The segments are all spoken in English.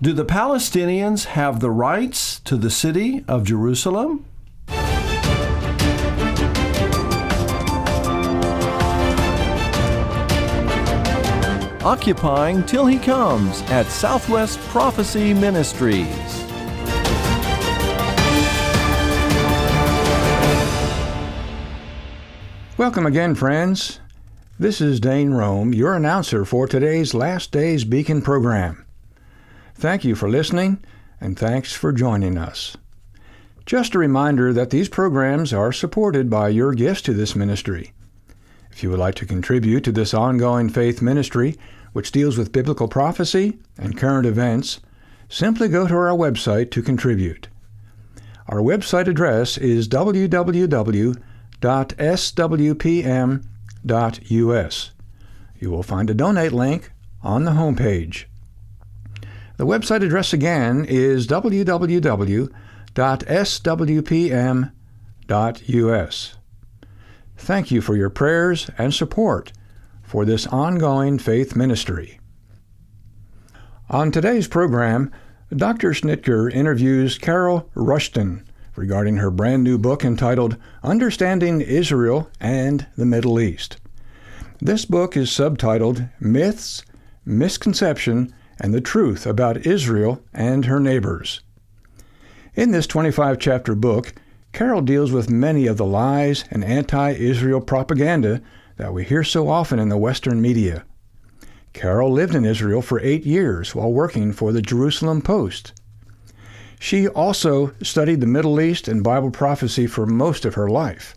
Do the Palestinians have the rights to the city of Jerusalem? Occupying Till He Comes at Southwest Prophecy Ministries. Welcome again, friends. This is Dane Rome, your announcer for today's Last Days Beacon program. Thank you for listening, and thanks for joining us. Just a reminder that these programs are supported by your gifts to this ministry. If you would like to contribute to this ongoing faith ministry, which deals with biblical prophecy and current events, simply go to our website to contribute. Our website address is www.swpm.us. You will find a donate link on the homepage. The website address again is www.swpm.us. Thank you for your prayers and support for this ongoing faith ministry. On today's program, Dr. Schnitker interviews Carol Rushton regarding her brand new book entitled Understanding Israel and the Middle East. This book is subtitled Myths, Misconception, and the Truth About Israel and Her Neighbors. In this 25-chapter book, Carol deals with many of the lies and anti-Israel propaganda that we hear so often in the Western media. Carol lived in Israel for 8 years while working for the Jerusalem Post. She also studied the Middle East and Bible prophecy for most of her life.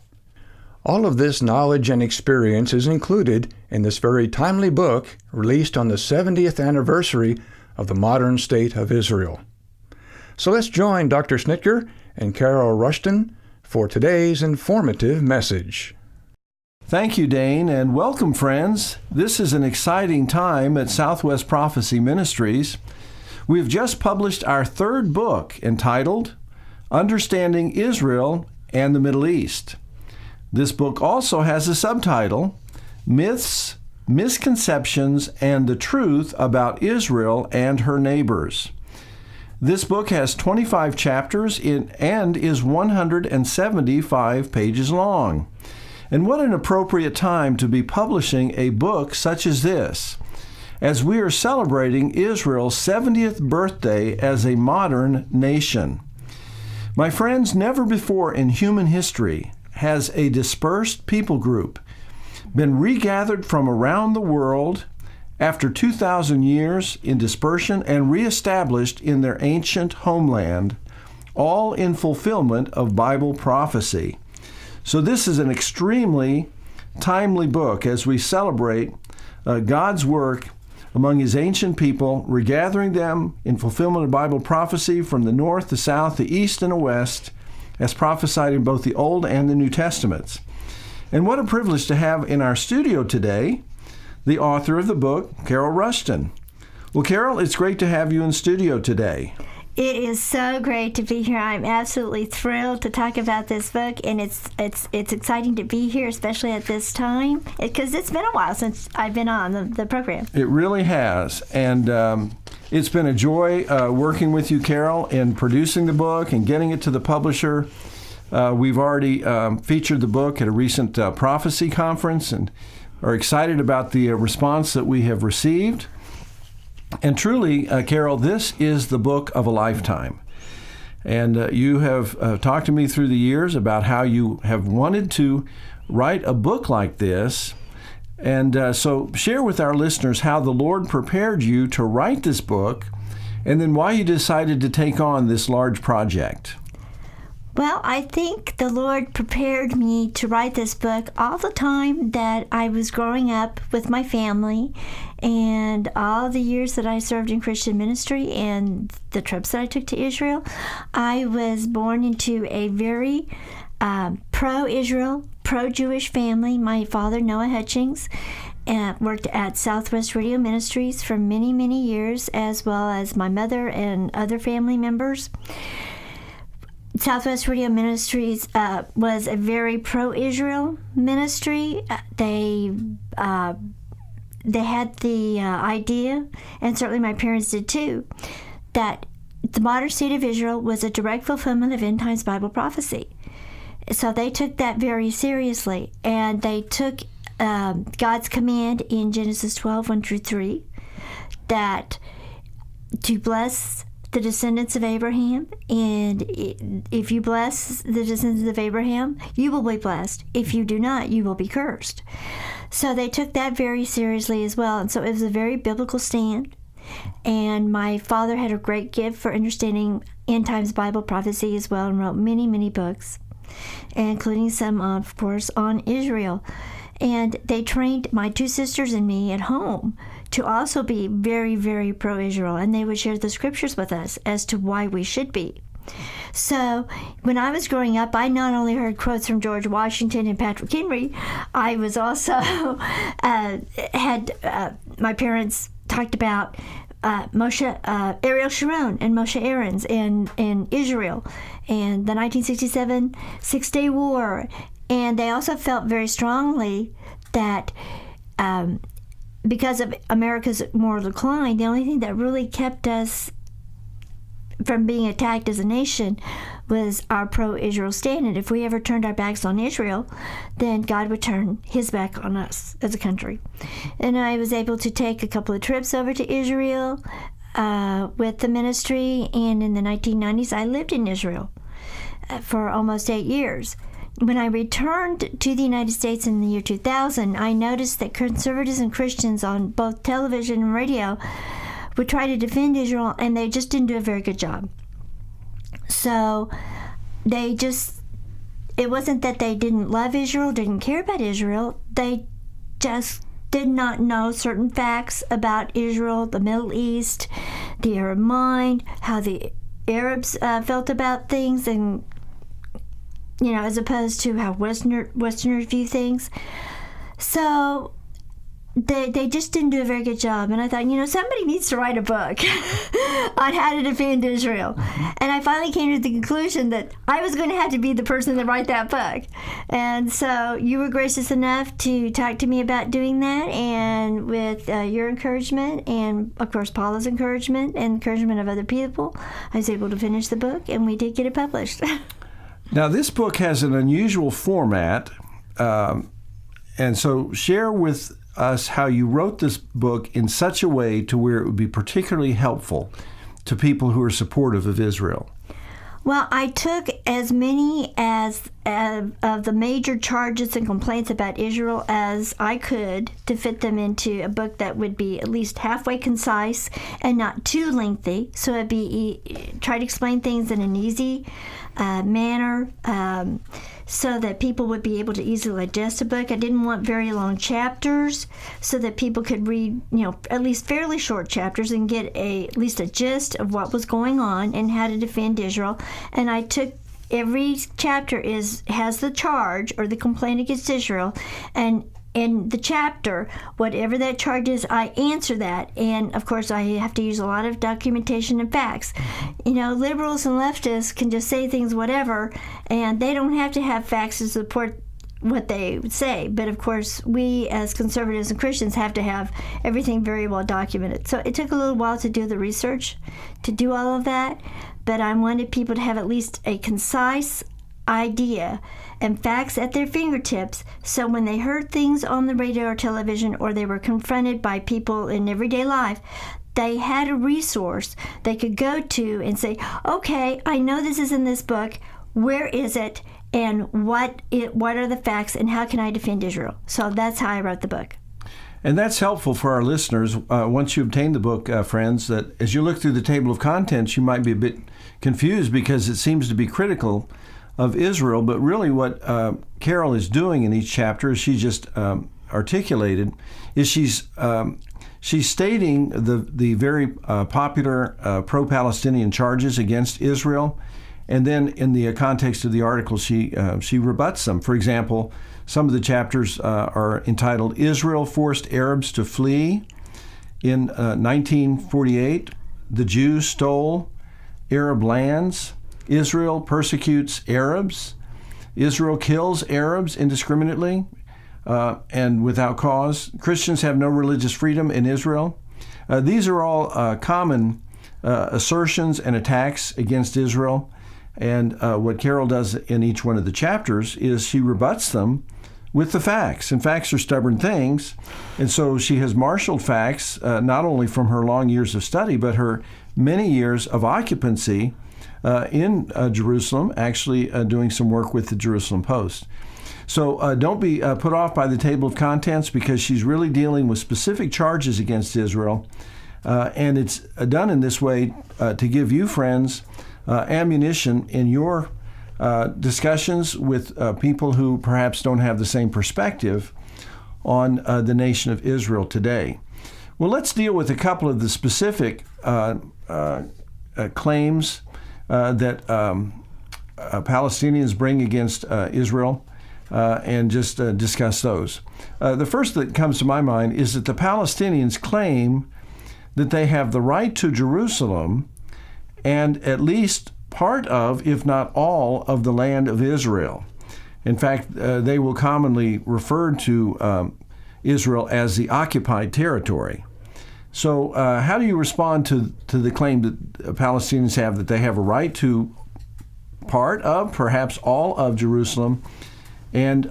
All of this knowledge and experience is included in this very timely book released on the 70th anniversary of the modern state of Israel. So let's join Dr. Schnitker and Carol Rushton for today's informative message. Thank you, Dane, and welcome, friends. This is an exciting time at Southwest Prophecy Ministries. We've just published our third book entitled Understanding Israel and the Middle East. This book also has a subtitle, Myths, Misconceptions, and the Truth About Israel and Her Neighbors. This book has 25 chapters and is 175 pages long. And what an appropriate time to be publishing a book such as this, as we are celebrating Israel's 70th birthday as a modern nation. My friends, never before in human history has a dispersed people group been regathered from around the world after 2,000 years in dispersion and reestablished in their ancient homeland, all in fulfillment of Bible prophecy. So this is an extremely timely book as we celebrate God's work among His ancient people, regathering them in fulfillment of Bible prophecy from the north, the south, the east, and the west, as prophesied in both the Old and the New Testaments. And what a privilege to have in our studio today the author of the book, Carol Rushton. Well, Carol, it's great to have you in studio today. It is so great to be here. I'm absolutely thrilled to talk about this book, and it's exciting to be here, especially at this time, because it's been a while since I've been on the program. It really has, and it's been a joy working with you, Carol, in producing the book and getting it to the publisher. We've already featured the book at a recent prophecy conference and are excited about the response that we have received. And truly, Carol, this is the book of a lifetime. And you have talked to me through the years about how you have wanted to write a book like this. And so share with our listeners how the Lord prepared you to write this book, and then why you decided to take on this large project. Well, I think the Lord prepared me to write this book all the time that I was growing up with my family, and all the years that I served in Christian ministry and the trips that I took to Israel. I was born into a very pro-Israel, pro-Jewish family. My father, Noah Hutchings, worked at Southwest Radio Ministries for many, many years, as well as my mother and other family members. Southwest Radio Ministries was a very pro-Israel ministry. They had the idea, and certainly my parents did too, that the modern state of Israel was a direct fulfillment of end times Bible prophecy. So they took that very seriously, and they took God's command in Genesis 12, 1 through 3, that to bless the descendants of Abraham, and if you bless the descendants of Abraham, you will be blessed. If you do not, you will be cursed. So they took that very seriously as well, and so it was a very biblical stand. And my father had a great gift for understanding end times Bible prophecy as well, and wrote many, many books, including some, of course, on Israel. And they trained my two sisters and me at home to also be very, very pro-Israel, and they would share the scriptures with us as to why we should be. So when I was growing up, I not only heard quotes from George Washington and Patrick Henry, I was also my parents talked about Ariel Sharon and Moshe Aarons in Israel, and the 1967 Six-Day War. And they also felt very strongly that because of America's moral decline, the only thing that really kept us from being attacked as a nation was our pro-Israel stand. And if we ever turned our backs on Israel, then God would turn his back on us as a country. And I was able to take a couple of trips over to Israel with the ministry, and in the 1990s I lived in Israel for almost 8 years. When I returned to the United States in the year 2000, I noticed that conservatives and Christians on both television and radio would try to defend Israel, and they just didn't do a very good job. So it wasn't that they didn't love Israel, didn't care about Israel. They just did not know certain facts about Israel, the Middle East, the Arab mind, how the Arabs felt about things, and as opposed to how Westerners view things. So they just didn't do a very good job. And I thought, somebody needs to write a book on how to defend Israel. And I finally came to the conclusion that I was going to have to be the person to write that book. And so you were gracious enough to talk to me about doing that. And with your encouragement, and of course Paula's encouragement, and encouragement of other people, I was able to finish the book, and we did get it published. Now, this book has an unusual format, and so share with us how you wrote this book in such a way to where it would be particularly helpful to people who are supportive of Israel. Well, I took as many of the major charges and complaints about Israel as I could to fit them into a book that would be at least halfway concise and not too lengthy. So it'd be try to explain things in an easy manner, so that people would be able to easily digest a book. I didn't want very long chapters, so that people could read, at least fairly short chapters and get at least a gist of what was going on and how to defend Israel. And I took every chapter has the charge or the complaint against Israel, and in the chapter, whatever that charge is, I answer that. And of course, I have to use a lot of documentation and facts. Liberals and leftists can just say things whatever, and they don't have to have facts to support what they say. But of course, we as conservatives and Christians have to have everything very well documented. So it took a little while to do the research, to do all of that. But I wanted people to have at least a concise idea and facts at their fingertips, so when they heard things on the radio or television, or they were confronted by people in everyday life, they had a resource they could go to and say, okay, I know this is in this book, where is it, and what are the facts, and how can I defend Israel? So that's how I wrote the book. And that's helpful for our listeners. Once you obtain the book, friends, that as you look through the table of contents, you might be a bit confused because it seems to be critical of Israel, but really what Carol is doing in each chapter, as she just articulated, is she's stating the very popular pro-Palestinian charges against Israel, and then in the context of the article, she rebuts them. For example, some of the chapters are entitled "Israel Forced Arabs to Flee." In 1948, the Jews stole Arab lands. Israel persecutes Arabs. Israel kills Arabs indiscriminately and without cause. Christians have no religious freedom in Israel. These are all common assertions and attacks against Israel. And what Carol does in each one of the chapters is she rebuts them with the facts. And facts are stubborn things. And so she has marshaled facts, not only from her long years of study, but her many years of occupancy in Jerusalem, actually doing some work with the Jerusalem Post. So don't be put off by the table of contents, because she's really dealing with specific charges against Israel. And it's done in this way to give you, friends, ammunition in your discussions with people who perhaps don't have the same perspective on the nation of Israel today. Well, let's deal with a couple of the specific claims that Palestinians bring against Israel, and just discuss those. The first that comes to my mind is that the Palestinians claim that they have the right to Jerusalem and at least part of, if not all, of the land of Israel. In fact, they will commonly refer to Israel as the occupied territory. So how do you respond to the claim that Palestinians have that they have a right to part of, perhaps all of Jerusalem, and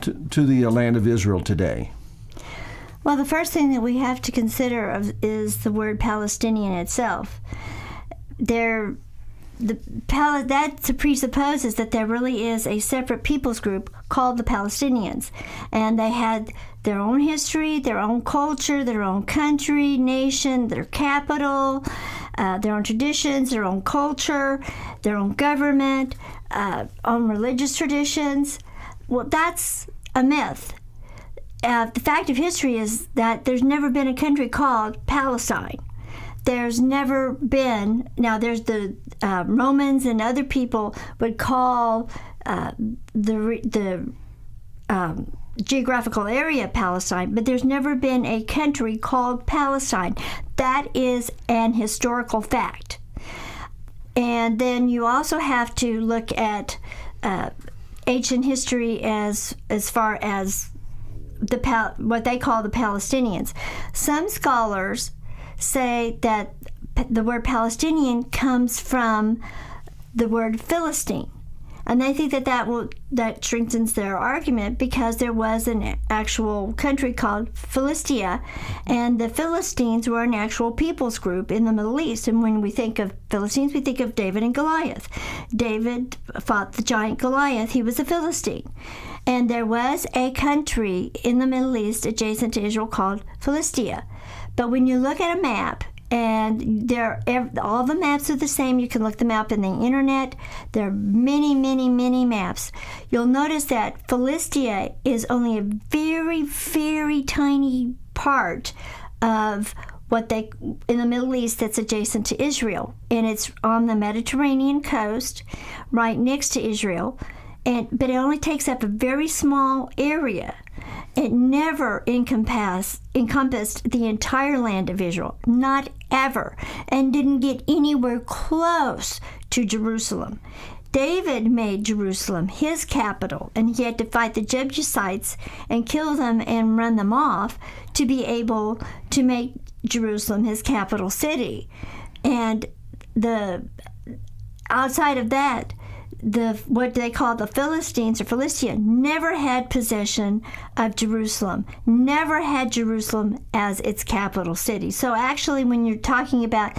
to the land of Israel today? Well, the first thing that we have to consider is the word Palestinian itself. That presupposes that there really is a separate peoples group called the Palestinians, and they had their own history, their own culture, their own country, nation, their capital, their own traditions, their own culture, their own government, own religious traditions. Well, that's a myth. The fact of history is that there's never been a country called Palestine. There's never been, now there's the Romans and other people would call the geographical area Palestine, but there's never been a country called Palestine. That is an historical fact. And then you also have to look at ancient history as far as what they call the Palestinians. Some scholars say that the word Palestinian comes from the word Philistine, and they think that strengthens their argument, because there was an actual country called Philistia, and the Philistines were an actual peoples group in the Middle East. And when we think of Philistines, we think of David and Goliath. David fought the giant Goliath. He was a Philistine. And there was a country in the Middle East adjacent to Israel called Philistia. But when you look at a map, and all the maps are the same, you can look them up in the internet. There are many, many, many maps. You'll notice that Philistia is only a very, very tiny part of in the Middle East that's adjacent to Israel. And it's on the Mediterranean coast, right next to Israel. But it only takes up a very small area. It never encompassed the entire land of Israel, not ever, and didn't get anywhere close to Jerusalem. David made Jerusalem his capital, and he had to fight the Jebusites and kill them and run them off to be able to make Jerusalem his capital city. And outside of that, what they call the Philistines or Philistia never had possession of Jerusalem, never had Jerusalem as its capital city. So actually, when you're talking about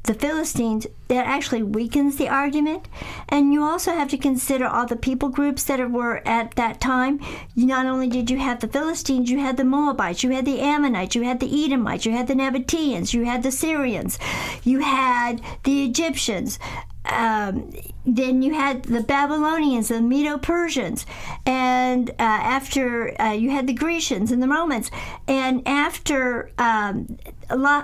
the Philistines, that actually weakens the argument. And you also have to consider all the people groups that were at that time. Not only did you have the Philistines, you had the Moabites, you had the Ammonites, you had the Edomites, you had the Nabateans, you had the Syrians, you had the Egyptians. Then you had the Babylonians, the Medo-Persians, and after you had the Grecians and the Romans. And after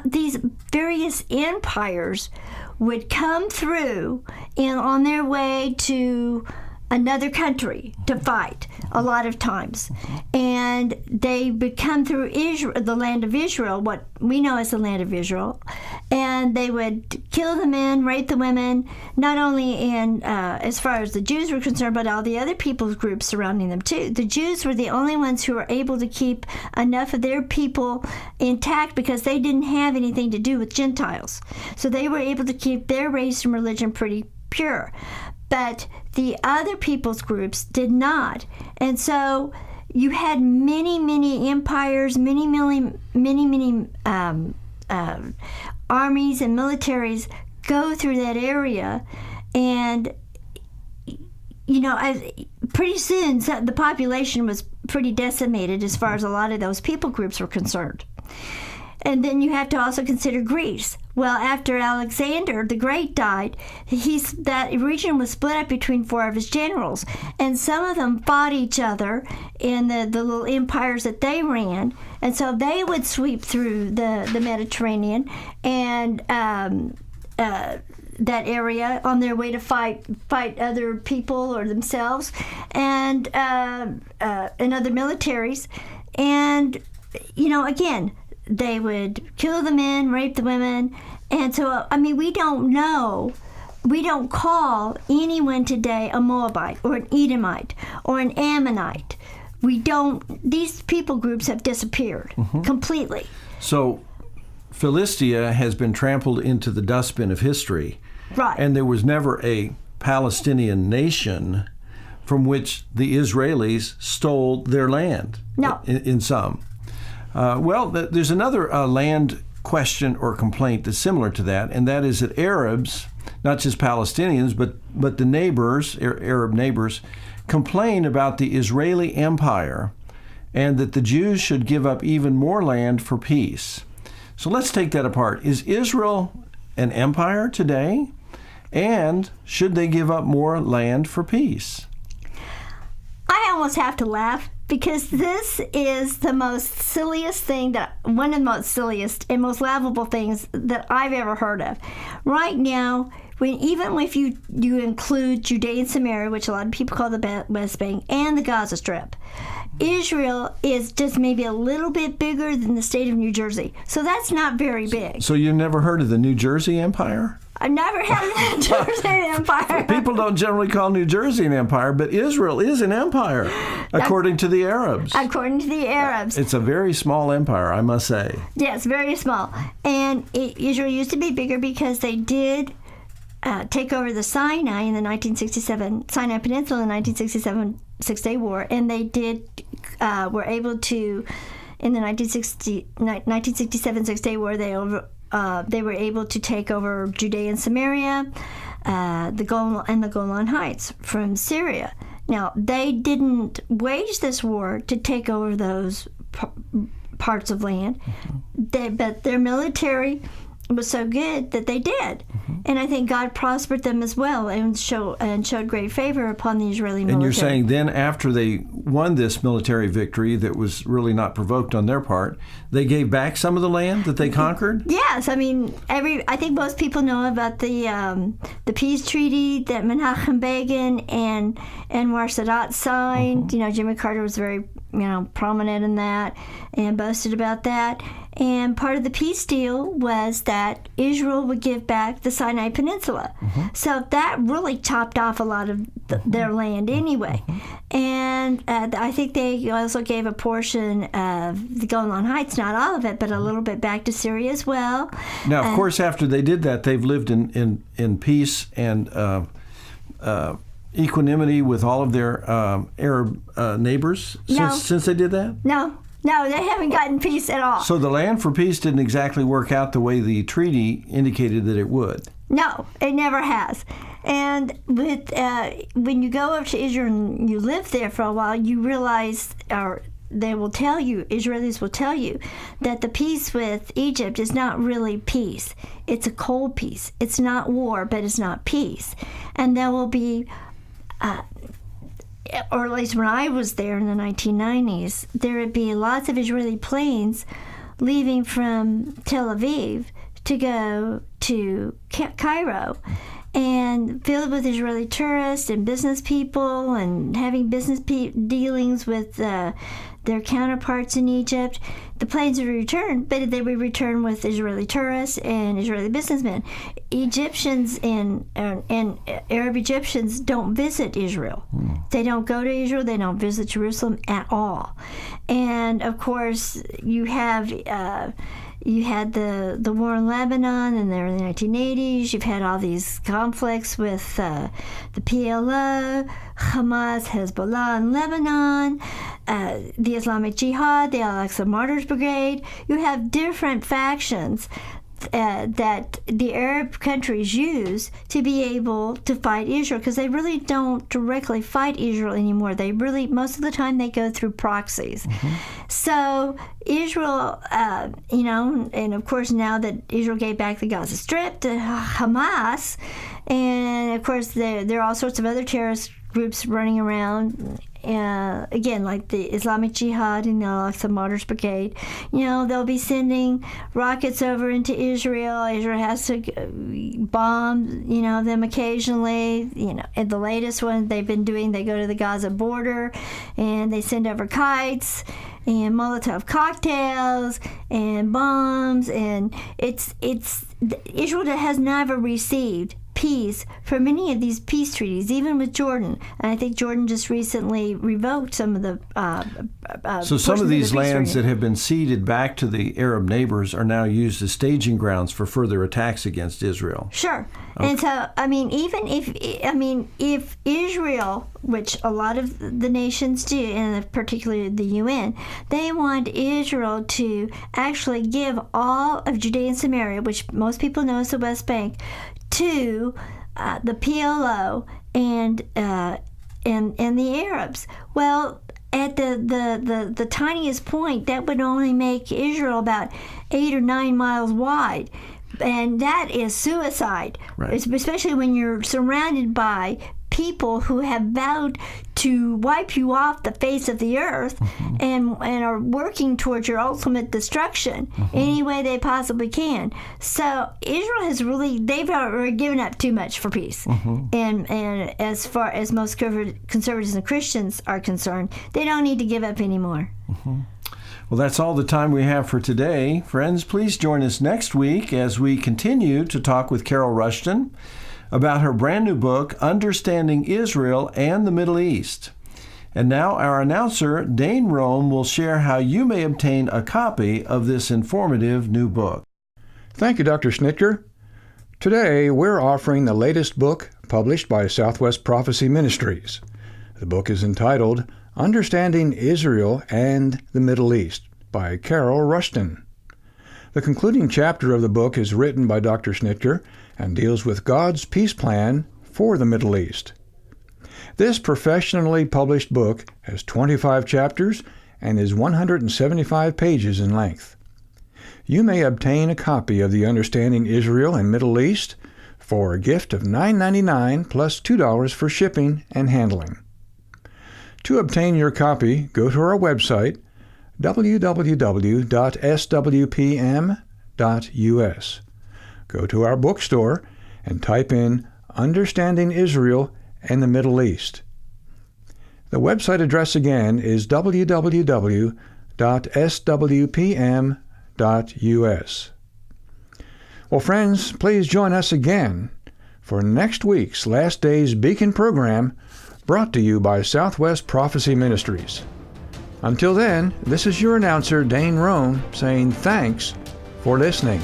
these various empires would come through on their way to another country to fight a lot of times. And they would come through Israel, the land of Israel, what we know as the land of Israel, and they would kill the men, rape the women, not only in as far as the Jews were concerned, but all the other people's groups surrounding them too. The Jews were the only ones who were able to keep enough of their people intact because they didn't have anything to do with Gentiles. So they were able to keep their race and religion pretty pure. But the other people's groups did not. And so you had many, many empires, many armies and militaries go through that area. And, you know, pretty soon the population was pretty decimated as far as a lot of those people groups were concerned. And then you have to also consider Greece. Well, after Alexander the Great died, that region was split up between 4 of his generals. And some of them fought each other in the little empires that they ran. And so they would sweep through the Mediterranean and that area on their way to fight other people or themselves and other militaries. And, you know, again, they would kill the men, rape the women. And so, I mean, we don't call anyone today a Moabite or an Edomite or an Ammonite. These people groups have disappeared completely. So Philistia has been trampled into the dustbin of history. Right. And there was never a Palestinian nation from which the Israelis stole their land. No. In some. Well, there's another land question or complaint that's similar to that, and that is that Arabs, not just Palestinians, but the neighbors, Arab neighbors, complain about the Israeli empire and that the Jews should give up even more land for peace. So let's take that apart. Is Israel an empire today? And should they give up more land for peace? I almost have to laugh because this is the most silliest thing one of the most silliest and most laughable things that I've ever heard of. Right now, even if you include Judea and Samaria, which a lot of people call the West Bank, and the Gaza Strip, Israel is just maybe a little bit bigger than the state of New Jersey. So that's not very big. So you've never heard of the New Jersey Empire? I've never had a New Jersey empire. People don't generally call New Jersey an empire, but Israel is an empire, according to the Arabs. According to the Arabs. It's a very small empire, I must say. Yes, very small. And Israel used to be bigger because they did take over the Sinai in the 1967, Sinai Peninsula in the 1967 Six-Day War, and they were able to, in the 1967 Six-Day War, they were able to take over Judea and Samaria, the Golan Heights from Syria. Now, they didn't wage this war to take over those parts of land, but their military was so good that they did. And I think God prospered them as well and showed great favor upon the Israeli military. And you're saying then after they won this military victory that was really not provoked on their part, they gave back some of the land that they conquered? Yes. I mean, I think most people know about the peace treaty that Menachem Begin and Anwar Sadat signed. You know, Jimmy Carter was very, prominent in that and boasted about that. And part of the peace deal was that Israel would give back the Sinai Peninsula. So that really chopped off a lot of their land anyway. And I think they also gave a portion of the Golan Heights, not all of it, but a little bit back to Syria as well. Now, of course, after they did that, they've lived in peace and equanimity with all of their Arab neighbors since they did that? No, they haven't gotten peace at all. So the land for peace didn't exactly work out the way the treaty indicated that it would. No, it never has. And when you go up to Israel and you live there for a while, you realize, or they will tell you, Israelis will tell you, that the peace with Egypt is not really peace. It's a cold peace. It's not war, but it's not peace. And there will be... or at least when I was there in the 1990s, there would be lots of Israeli planes leaving from Tel Aviv to go to Cairo. and filled with Israeli tourists and business people and having business dealings with their counterparts in Egypt. The planes would return, but they would return with Israeli tourists and Israeli businessmen. Egyptians and Arab Egyptians don't visit Israel. They don't go to Israel. They don't visit Jerusalem at all. And of course, you had the war in Lebanon in the early 1980s. You've had all these conflicts with the PLO, Hamas, Hezbollah in Lebanon, the Islamic Jihad, the Al-Aqsa Martyrs Brigade. You have different factions that the Arab countries use to be able to fight Israel, because they really don't directly fight Israel anymore. They really, most of the time, they go through proxies. So Israel, and of course now that Israel gave back the Gaza Strip to Hamas, and of course there are all sorts of other terrorist groups running around, again, like the Islamic Jihad and the Al-Aqsa Martyrs Brigade. They'll be sending rockets over into Israel. Israel has to bomb, them occasionally. And the latest one they've been doing, they go to the Gaza border and they send over kites and Molotov cocktails and bombs, and Israel has never received peace for many of these peace treaties, even with Jordan. And I think Jordan just recently revoked some of the so some of these lands that have been ceded back to the Arab neighbors are now used as staging grounds for further attacks against Israel. Sure. Okay. And so, if Israel, which a lot of the nations do, and particularly the UN, they want Israel to actually give all of Judea and Samaria, which most people know as the West Bank, to the PLO and the Arabs. Well, at the tiniest point, that would only make Israel about 8 or 9 miles wide. And that is suicide, right? Especially when you're surrounded by people who have vowed to wipe you off the face of the earth, and are working towards your ultimate destruction any way they possibly can. So Israel has they've already given up too much for peace. And as far as most conservatives and Christians are concerned, they don't need to give up anymore. Well, that's all the time we have for today. Friends, please join us next week as we continue to talk with Carol Rushton about her brand new book, Understanding Israel and the Middle East. And now our announcer, Dane Rome, will share how you may obtain a copy of this informative new book. Thank you, Dr. Schnitker. Today, we're offering the latest book published by Southwest Prophecy Ministries. The book is entitled Understanding Israel and the Middle East by Carol Rushton. The concluding chapter of the book is written by Dr. Schnitker and deals with God's peace plan for the Middle East. This professionally published book has 25 chapters and is 175 pages in length. You may obtain a copy of the Understanding Israel and Middle East for a gift of $9.99 plus $2 for shipping and handling. To obtain your copy, go to our website, www.swpm.us. Go to our bookstore and type in Understanding Israel and the Middle East. The website address again is www.swpm.us. Well, friends, please join us again for next week's Last Days Beacon program, brought to you by Southwest Prophecy Ministries. Until then, this is your announcer, Dane Rome, saying thanks for listening.